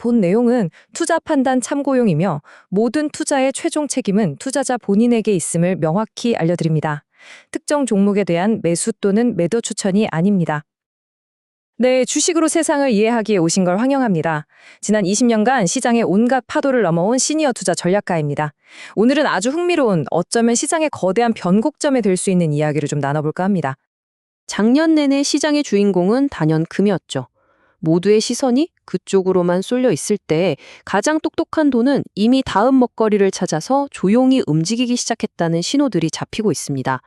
본 내용은 투자 판단 참고용이며 모든 투자의 최종 책임은 투자자 본인에게 있음을 명확히 알려드립니다. 특정 종목에 대한 매수 또는 매도 추천이 아닙니다. 네, 주식으로 세상을 이해하기에 오신 걸 환영합니다. 지난 20년간 시장의 온갖 파도를 넘어온 시니어 투자 전략가입니다. 오늘은 아주 흥미로운 어쩌면 시장의 거대한 변곡점이 될 수 있는 이야기를 좀 나눠볼까 합니다. 작년 내내 시장의 주인공은 단연 금이었죠. 모두의 시선이 그쪽으로만 쏠려 있을 때 가장 똑똑한 돈은 이미 다음 먹거리를 찾아서 조용히 움직이기 시작했다는 신호들이 잡히고 있습니다.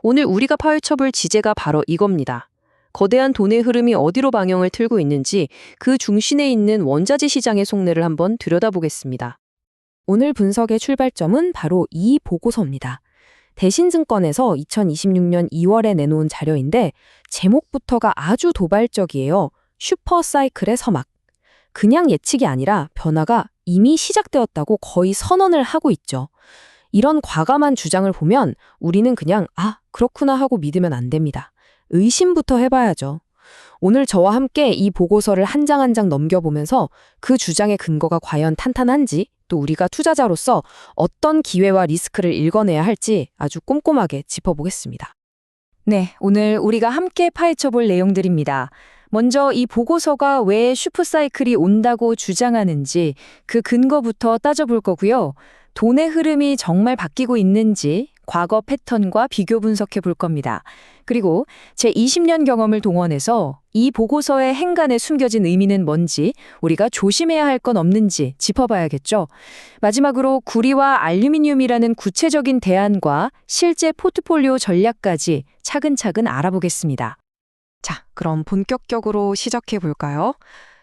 오늘 우리가 파헤쳐볼 지제가 바로 이겁니다. 거대한 돈의 흐름이 어디로 방향을 틀고 있는지 그 중심에 있는 원자재 시장의 속내를 한번 들여다보겠습니다. 오늘 분석의 출발점은 바로 이 보고서입니다. 대신증권에서 2026년 2월에 내놓은 자료인데 제목부터가 아주 도발적이에요. 슈퍼사이클의 서막. 그냥 예측이 아니라 변화가 이미 시작되었다고 거의 선언을 하고 있죠. 이런 과감한 주장을 보면 우리는 그냥 그렇구나 하고 믿으면 안 됩니다. 의심부터 해봐야죠. 오늘 저와 함께 이 보고서를 한 장 한 장 넘겨보면서 그 주장의 근거가 과연 탄탄한지, 또 우리가 투자자로서 어떤 기회와 리스크를 읽어내야 할지 아주 꼼꼼하게 짚어보겠습니다. 네, 오늘 우리가 함께 파헤쳐볼 내용들입니다. 먼저 이 보고서가 왜 슈퍼사이클이 온다고 주장하는지 그 근거부터 따져볼 거고요. 돈의 흐름이 정말 바뀌고 있는지 과거 패턴과 비교 분석해 볼 겁니다. 그리고 제 20년 경험을 동원해서 이 보고서의 행간에 숨겨진 의미는 뭔지, 우리가 조심해야 할 건 없는지 짚어봐야겠죠. 마지막으로 구리와 알루미늄이라는 구체적인 대안과 실제 포트폴리오 전략까지 차근차근 알아보겠습니다. 자, 그럼 본격적으로 시작해 볼까요?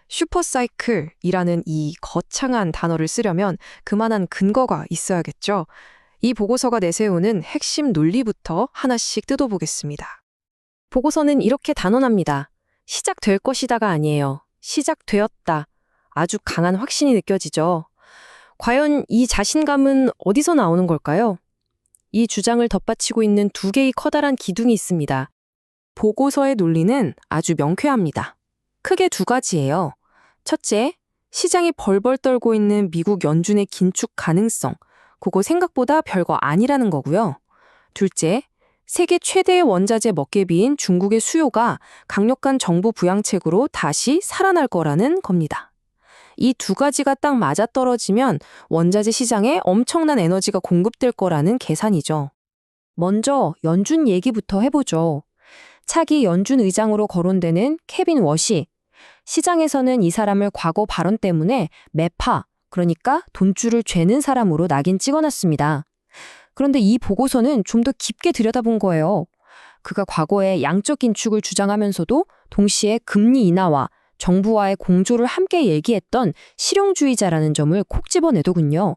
슈퍼사이클이라는 이 거창한 단어를 쓰려면 그만한 근거가 있어야겠죠. 이 보고서가 내세우는 핵심 논리부터 하나씩 뜯어보겠습니다. 보고서는 이렇게 단언합니다. 시작될 것이다가 아니에요. 시작되었다. 아주 강한 확신이 느껴지죠. 과연 이 자신감은 어디서 나오는 걸까요? 이 주장을 덧받치고 있는 두 개의 커다란 기둥이 있습니다. 보고서의 논리는 아주 명쾌합니다. 크게 두 가지예요. 첫째, 시장이 벌벌 떨고 있는 미국 연준의 긴축 가능성. 그거 생각보다 별거 아니라는 거고요. 둘째, 세계 최대의 원자재 먹개비인 중국의 수요가 강력한 정부 부양책으로 다시 살아날 거라는 겁니다. 이 두 가지가 딱 맞아떨어지면 원자재 시장에 엄청난 에너지가 공급될 거라는 계산이죠. 먼저 연준 얘기부터 해보죠. 차기 연준 의장으로 거론되는 케빈 워시. 시장에서는 이 사람을 과거 발언 때문에 매파, 그러니까 돈줄을 죄는 사람으로 낙인 찍어놨습니다. 그런데 이 보고서는 좀 더 깊게 들여다본 거예요. 그가 과거에 양적 긴축을 주장하면서도 동시에 금리 인하와 정부와의 공조를 함께 얘기했던 실용주의자라는 점을 콕 집어내더군요.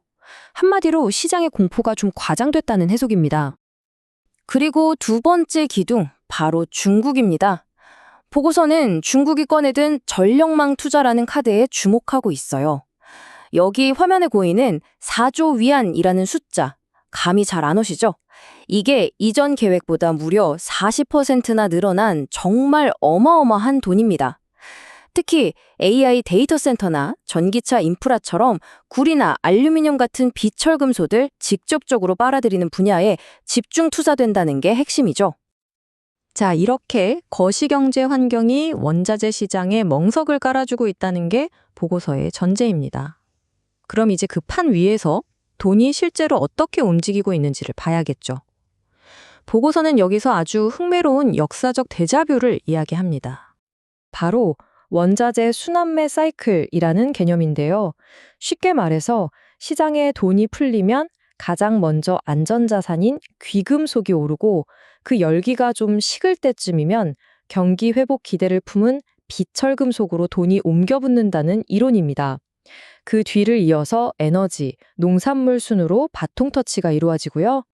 한마디로 시장의 공포가 좀 과장됐다는 해석입니다. 그리고 두 번째 기둥, 바로 중국입니다. 보고서는 중국이 꺼내든 전력망 투자라는 카드에 주목하고 있어요. 여기 화면에 보이는 4조 위안이라는 숫자, 감이 잘 안 오시죠? 이게 이전 계획보다 무려 40%나 늘어난 정말 어마어마한 돈입니다. 특히 AI 데이터 센터나 전기차 인프라처럼 구리나 알루미늄 같은 비철금소들 직접적으로 빨아들이는 분야에 집중 투자된다는 게 핵심이죠. 자, 이렇게 거시경제 환경이 원자재 시장에 멍석을 깔아주고 있다는 게 보고서의 전제입니다. 그럼 이제 그 판 위에서 돈이 실제로 어떻게 움직이고 있는지를 봐야겠죠. 보고서는 여기서 아주 흥미로운 역사적 데자뷰를 이야기합니다. 바로 원자재 순환매 사이클이라는 개념인데요. 쉽게 말해서 시장에 돈이 풀리면 가장 먼저 안전자산인 귀금속이 오르고 그 열기가 좀 식을 때쯤이면 경기 회복 기대를 품은 비철금속으로 돈이 옮겨붙는다는 이론입니다. 그 뒤를 이어서 에너지, 농산물 순으로 바통 터치가 이루어지고요.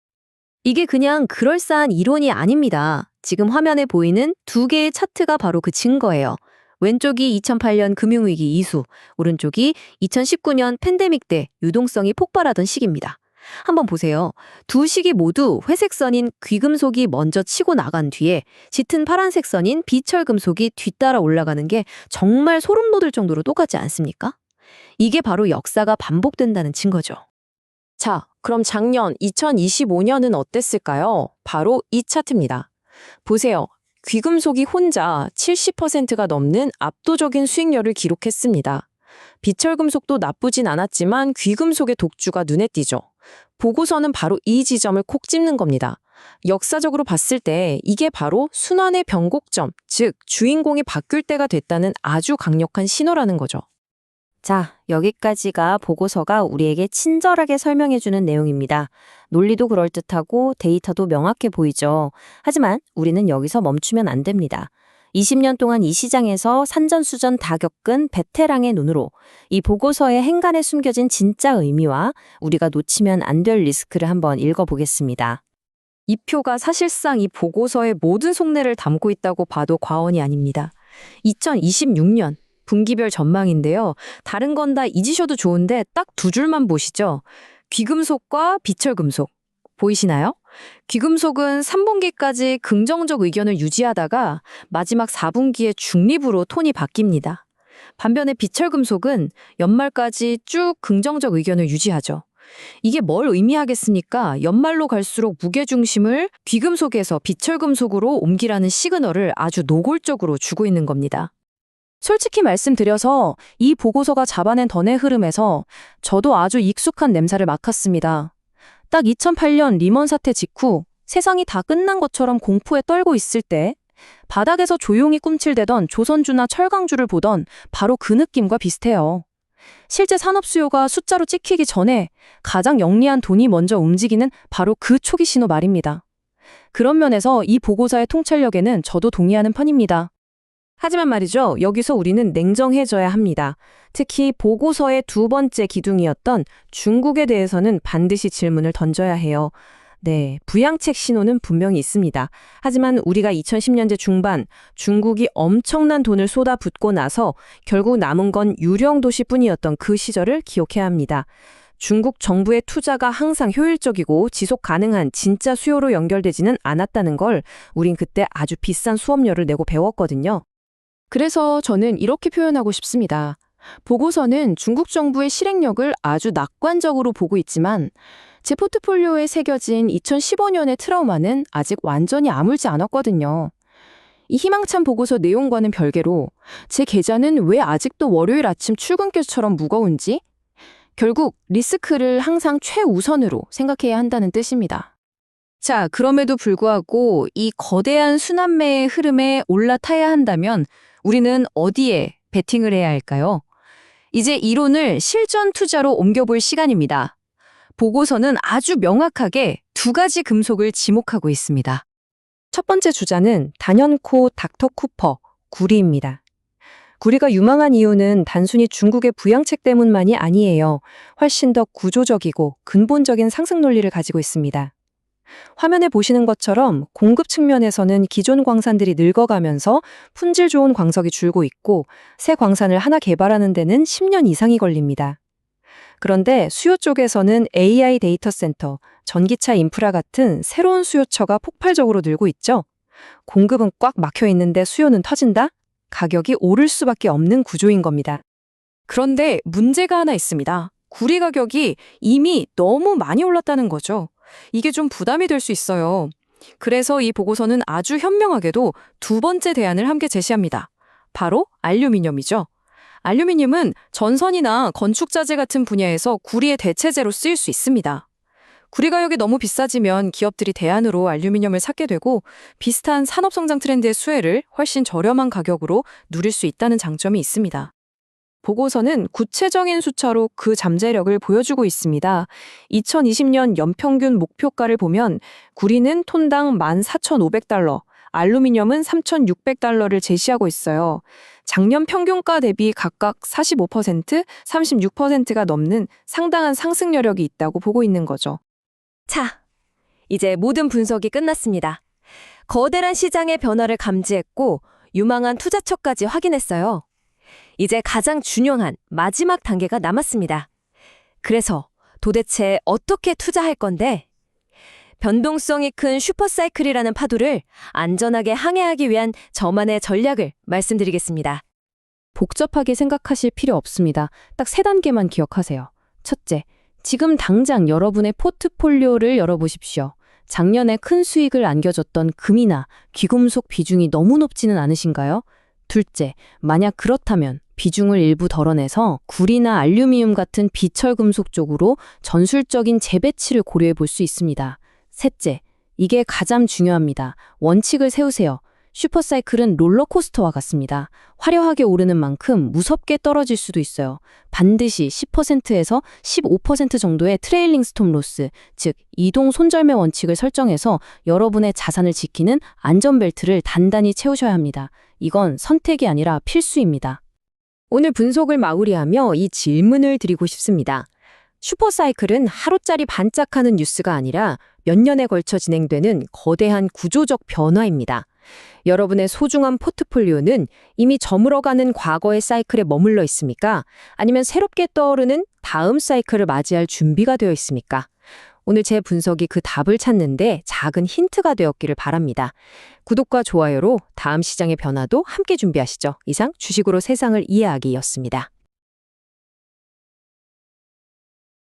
이게 그냥 그럴싸한 이론이 아닙니다. 지금 화면에 보이는 두 개의 차트가 바로 그 증거예요. 왼쪽이 2008년 금융위기 이후, 오른쪽이 2019년 팬데믹 때 유동성이 폭발하던 시기입니다. 한번 보세요. 두 시기 모두 회색 선인 귀금속이 먼저 치고 나간 뒤에 짙은 파란색 선인 비철금속이 뒤따라 올라가는 게 정말 소름 돋을 정도로 똑같지 않습니까? 이게 바로 역사가 반복된다는 증거죠. 자, 그럼 작년 2025년은 어땠을까요? 바로 이 차트입니다. 보세요. 귀금속이 혼자 70%가 넘는 압도적인 수익률을 기록했습니다. 비철금속도 나쁘진 않았지만 귀금속의 독주가 눈에 띄죠. 보고서는 바로 이 지점을 콕 집는 겁니다. 역사적으로 봤을 때 이게 바로 순환의 변곡점, 즉 주인공이 바뀔 때가 됐다는 아주 강력한 신호라는 거죠. 자, 여기까지가 보고서가 우리에게 친절하게 설명해주는 내용입니다. 논리도 그럴듯하고 데이터도 명확해 보이죠. 하지만 우리는 여기서 멈추면 안 됩니다. 20년 동안 이 시장에서 산전수전 다 겪은 베테랑의 눈으로 이 보고서의 행간에 숨겨진 진짜 의미와 우리가 놓치면 안 될 리스크를 한번 읽어보겠습니다. 이 표가 사실상 이 보고서의 모든 속내를 담고 있다고 봐도 과언이 아닙니다. 2026년 분기별 전망인데요. 다른 건 다 잊으셔도 좋은데 딱 두 줄만 보시죠. 귀금속과 비철금속. 보이시나요? 귀금속은 3분기까지 긍정적 의견을 유지하다가 마지막 4분기에 중립으로 톤이 바뀝니다. 반면에 비철금속은 연말까지 쭉 긍정적 의견을 유지하죠. 이게 뭘 의미하겠습니까? 연말로 갈수록 무게중심을 귀금속에서 비철금속으로 옮기라는 시그널을 아주 노골적으로 주고 있는 겁니다. 솔직히 말씀드려서 이 보고서가 잡아낸 던의 흐름에서 저도 아주 익숙한 냄새를 맡았습니다. 딱 2008년 리먼 사태 직후 세상이 다 끝난 것처럼 공포에 떨고 있을 때 바닥에서 조용히 꿈틀대던 조선주나 철강주를 보던 바로 그 느낌과 비슷해요. 실제 산업 수요가 숫자로 찍히기 전에 가장 영리한 돈이 먼저 움직이는 바로 그 초기 신호 말입니다. 그런 면에서 이 보고서의 통찰력에는 저도 동의하는 편입니다. 하지만 말이죠. 여기서 우리는 냉정해져야 합니다. 특히 보고서의 두 번째 기둥이었던 중국에 대해서는 반드시 질문을 던져야 해요. 네, 부양책 신호는 분명히 있습니다. 하지만 우리가 2010년대 중반 중국이 엄청난 돈을 쏟아붓고 나서 결국 남은 건 유령 도시뿐이었던 그 시절을 기억해야 합니다. 중국 정부의 투자가 항상 효율적이고 지속 가능한 진짜 수요로 연결되지는 않았다는 걸 우린 그때 아주 비싼 수업료를 내고 배웠거든요. 그래서 저는 이렇게 표현하고 싶습니다. 보고서는 중국 정부의 실행력을 아주 낙관적으로 보고 있지만 제 포트폴리오에 새겨진 2015년의 트라우마는 아직 완전히 아물지 않았거든요. 이 희망찬 보고서 내용과는 별개로 제 계좌는 왜 아직도 월요일 아침 출근길처럼 무거운지 결국 리스크를 항상 최우선으로 생각해야 한다는 뜻입니다. 자, 그럼에도 불구하고 이 거대한 순환매의 흐름에 올라타야 한다면 우리는 어디에 베팅을 해야 할까요? 이제 이론을 실전 투자로 옮겨볼 시간입니다. 보고서는 아주 명확하게 두 가지 금속을 지목하고 있습니다. 첫 번째 주자는 단연코 닥터 쿠퍼, 구리입니다. 구리가 유망한 이유는 단순히 중국의 부양책 때문만이 아니에요. 훨씬 더 구조적이고 근본적인 상승 논리를 가지고 있습니다. 화면에 보시는 것처럼 공급 측면에서는 기존 광산들이 늙어가면서 품질 좋은 광석이 줄고 있고 새 광산을 하나 개발하는 데는 10년 이상이 걸립니다. 그런데 수요 쪽에서는 AI 데이터 센터, 전기차 인프라 같은 새로운 수요처가 폭발적으로 늘고 있죠. 공급은 꽉 막혀 있는데 수요는 터진다? 가격이 오를 수밖에 없는 구조인 겁니다. 그런데 문제가 하나 있습니다. 구리 가격이 이미 너무 많이 올랐다는 거죠. 이게 좀 부담이 될 수 있어요. 그래서 이 보고서는 아주 현명하게도 두 번째 대안을 함께 제시합니다. 바로 알루미늄이죠. 알루미늄은 전선이나 건축자재 같은 분야에서 구리의 대체재로 쓰일 수 있습니다. 구리 가격이 너무 비싸지면 기업들이 대안으로 알루미늄을 찾게 되고 비슷한 산업 성장 트렌드의 수혜를 훨씬 저렴한 가격으로 누릴 수 있다는 장점이 있습니다. 보고서는 구체적인 숫자로 그 잠재력을 보여주고 있습니다. 2020년 연평균 목표가를 보면 구리는 톤당 14,500달러, 알루미늄은 3,600달러를 제시하고 있어요. 작년 평균가 대비 각각 45%, 36%가 넘는 상당한 상승 여력이 있다고 보고 있는 거죠. 자, 이제 모든 분석이 끝났습니다. 거대한 시장의 변화를 감지했고 유망한 투자처까지 확인했어요. 이제 가장 중요한 마지막 단계가 남았습니다. 그래서 도대체 어떻게 투자할 건데? 변동성이 큰 슈퍼사이클이라는 파도를 안전하게 항해하기 위한 저만의 전략을 말씀드리겠습니다. 복잡하게 생각하실 필요 없습니다. 딱 3단계만 기억하세요. 첫째, 지금 당장 여러분의 포트폴리오를 열어보십시오. 작년에 큰 수익을 안겨줬던 금이나 귀금속 비중이 너무 높지는 않으신가요? 둘째, 만약 그렇다면 비중을 일부 덜어내서 구리나 알루미늄 같은 비철 금속 쪽으로 전술적인 재배치를 고려해 볼 수 있습니다. 셋째, 이게 가장 중요합니다. 원칙을 세우세요. 슈퍼사이클은 롤러코스터와 같습니다. 화려하게 오르는 만큼 무섭게 떨어질 수도 있어요. 반드시 10%에서 15% 정도의 트레일링 스톱 로스, 즉 이동 손절매 원칙을 설정해서 여러분의 자산을 지키는 안전벨트를 단단히 채우셔야 합니다. 이건 선택이 아니라 필수입니다. 오늘 분석을 마무리하며 이 질문을 드리고 싶습니다. 슈퍼사이클은 하루짜리 반짝하는 뉴스가 아니라 몇 년에 걸쳐 진행되는 거대한 구조적 변화입니다. 여러분의 소중한 포트폴리오는 이미 저물어가는 과거의 사이클에 머물러 있습니까? 아니면 새롭게 떠오르는 다음 사이클을 맞이할 준비가 되어 있습니까? 오늘 제 분석이 그 답을 찾는데 작은 힌트가 되었기를 바랍니다. 구독과 좋아요로 다음 시장의 변화도 함께 준비하시죠. 이상 주식으로 세상을 이해하기였습니다.